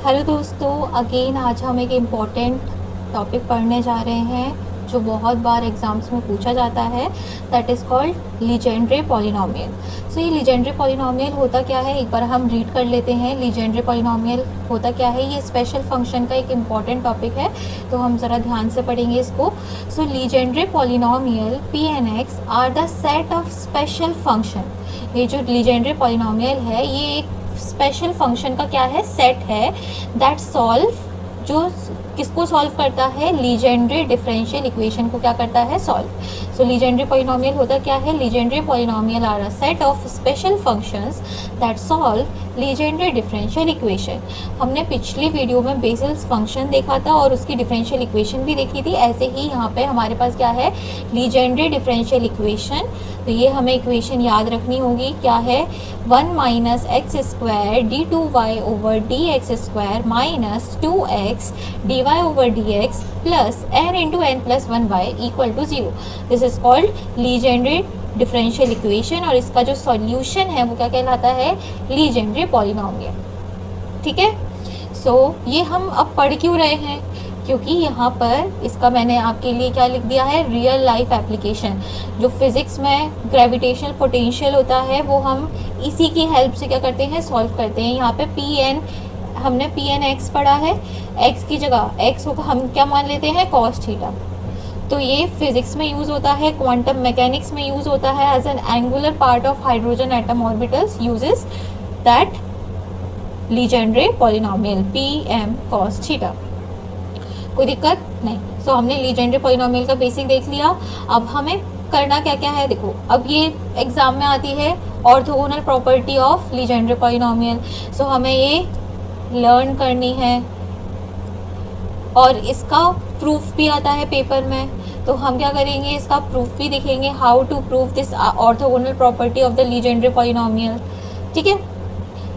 Hello दोस्तों, again आज हम एक इम्पॉर्टेंट टॉपिक पढ़ने जा रहे हैं जो बहुत बार एग्ज़ाम्स में पूछा जाता है। That is called Legendre polynomial. So ये लीजेंड्रे पॉलिनोमियल होता क्या है, एक बार हम रीड कर लेते हैं। लीजेंड्रे पॉलिनोमियल होता क्या है, ये स्पेशल फंक्शन का एक इम्पॉर्टेंट टॉपिक है, तो हम ज़रा ध्यान से पढ़ेंगे इसको। So Legendre polynomial P N X are the set of special function. ये जो लीजेंड्रे पॉलिनोमियल है ये एक स्पेशल फंक्शन का क्या है, सेट है दैट सॉल्व, जो किसको सॉल्व करता है, लीजेंड्रे डिफरेंशियल इक्वेशन को क्या करता है, सॉल्व। सो लीजेंड्रे पॉलिनोमियल होता क्या है, Legendre polynomial are a set of special functions that solve Legendre differential equation. हमने पिछली वीडियो में बेसिस फंक्शन देखा था और उसकी डिफरेंशियल इक्वेशन भी देखी थी। ऐसे ही यहाँ पे हमारे पास क्या है, लीजेंड्रे डिफरेंशियल इक्वेशन। तो ये हमें इक्वेशन याद रखनी होगी, क्या है, 1 minus x square d two y over d x square minus 2x d y over d x plus n into n plus 1y equal to 0। This is called Legendre differential equation और इसका जो solution है वो क्या कहलाता है, Legendre polynomial. ठीक है। सो ये हम अब पढ़ क्यों रहे हैं, क्योंकि यहाँ पर इसका मैंने आपके लिए क्या लिख दिया है, रियल लाइफ एप्लीकेशन। जो फिज़िक्स में ग्रेविटेशनल पोटेंशियल होता है वो हम इसी की हेल्प से क्या करते हैं, सॉल्व करते हैं। यहाँ पे पी एन, हमने पी एन एक्स पढ़ा है, एक्स की जगह एक्स को हम क्या मान लेते हैं, कॉस थीटा। तो ये फिज़िक्स में यूज़ होता है, क्वांटम मैकेनिक्स में यूज़ होता है as an angular part of hydrogen atom orbitals uses that Legendre polynomial p m cos theta. कोई दिक्कत नहीं। सो हमने लीजेंड्रे पॉलिनोमियल का बेसिक देख लिया। अब हमें करना क्या क्या है, देखो अब ये एग्जाम में आती है orthogonal property of Legendre polynomial. So हमें ये लर्न करनी है और इसका प्रूफ भी आता है पेपर में, तो हम क्या करेंगे, इसका प्रूफ भी देखेंगे, how to prove this orthogonal property of the Legendre polynomial. ठीक है,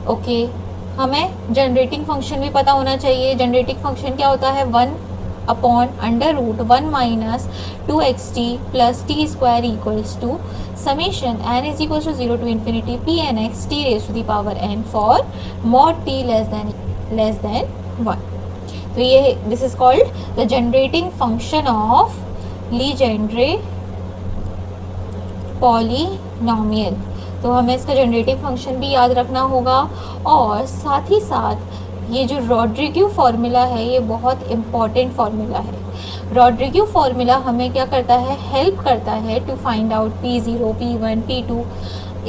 ओके। हमें जनरेटिंग फंक्शन भी पता होना चाहिए। जनरेटिंग फंक्शन क्या होता है, 1 upon under root 1 minus 2xt plus t square equals to summation n is equals to 0 to infinity p N x t raise to the power n for mod t less than 1। तो ये this is called the generating function of Legendre polynomial. तो हमें इसका generating function भी याद रखना होगा और साथ ही साथ ये जो रॉड्रिग्यू फार्मूला है ये बहुत इम्पॉर्टेंट फार्मूला है। रॉड्रिग्यू फार्मूला हमें क्या करता है, हेल्प करता है to find out P0, P1, P2।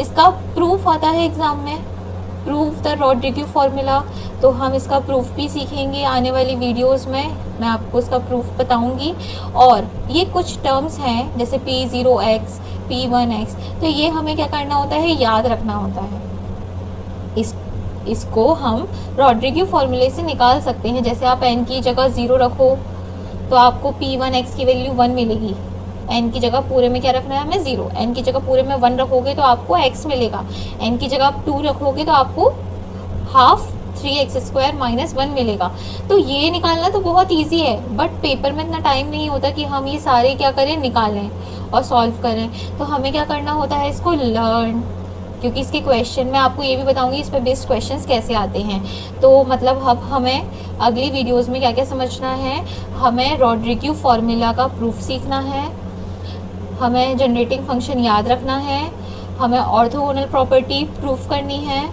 इसका प्रूफ आता है एग्ज़ाम में, प्रूफ द रॉड्रिग्यू फार्मूला। तो हम इसका प्रूफ भी सीखेंगे आने वाली वीडियोस में, मैं आपको इसका प्रूफ बताऊंगी। और ये कुछ टर्म्स हैं जैसे P0x, P1x, तो ये हमें क्या करना होता है, याद रखना होता है। इसको हम रॉड्रिग्यू फार्मूले से निकाल सकते हैं। जैसे आप n की जगह 0 रखो तो आपको P1x की वैल्यू 1 मिलेगी। n की जगह पूरे में क्या रखना है हमें, 0। n की जगह पूरे में 1 रखोगे तो आपको x मिलेगा। n की जगह आप 2 रखोगे तो आपको हाफ 3x स्क्वायर माइनस 1 मिलेगा। तो ये निकालना तो बहुत ईजी है, बट पेपर में इतना टाइम नहीं होता कि हम ये सारे क्या करें, निकालें और सॉल्व करें। तो हमें क्या करना होता है, इसको लर्न, क्योंकि इसके क्वेश्चन मैं आपको ये भी बताऊंगी इस पर बेस्ड क्वेश्चंस कैसे आते हैं। तो मतलब अब हमें अगली वीडियोस में क्या क्या समझना है, हमें रॉड्रिग्यू फार्मूला का प्रूफ सीखना है, हमें जनरेटिंग फंक्शन याद रखना है, हमें ऑर्थोगोनल प्रॉपर्टी प्रूफ करनी है,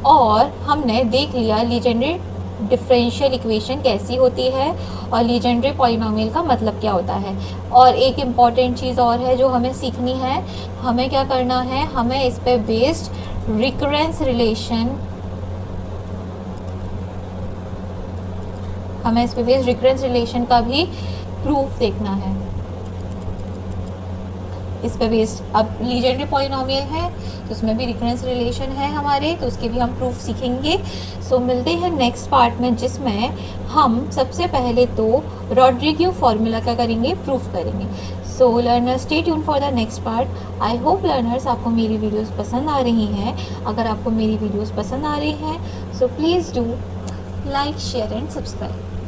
और हमने देख लिया लीजेंड्रे डिफरेंशियल इक्वेशन कैसी होती है और लीजेंड्रे पॉलिनोमियल का मतलब क्या होता है। और एक इम्पॉर्टेंट चीज़ और है जो हमें सीखनी है, हमें क्या करना है, हमें इस पे बेस्ड रिकरेंस रिलेशन, हमें इस पे बेस्ड रिकरेंस रिलेशन का भी प्रूफ देखना है। इस पे बेस्ड अब लीजेंड्रे पॉलिनोमियल है तो उसमें भी रिकरेंस रिलेशन है हमारे, तो उसके भी हम प्रूफ सीखेंगे। सो मिलते हैं नेक्स्ट पार्ट में, जिसमें हम सबसे पहले तो रॉड्रिग्यू फार्मूला क्या करेंगे, प्रूफ करेंगे। सो learners stay tune for the next part. I hope learners आपको मेरी वीडियोस पसंद आ रही हैं। अगर आपको मेरी वीडियोस पसंद आ रही हैं so please do like, share and subscribe.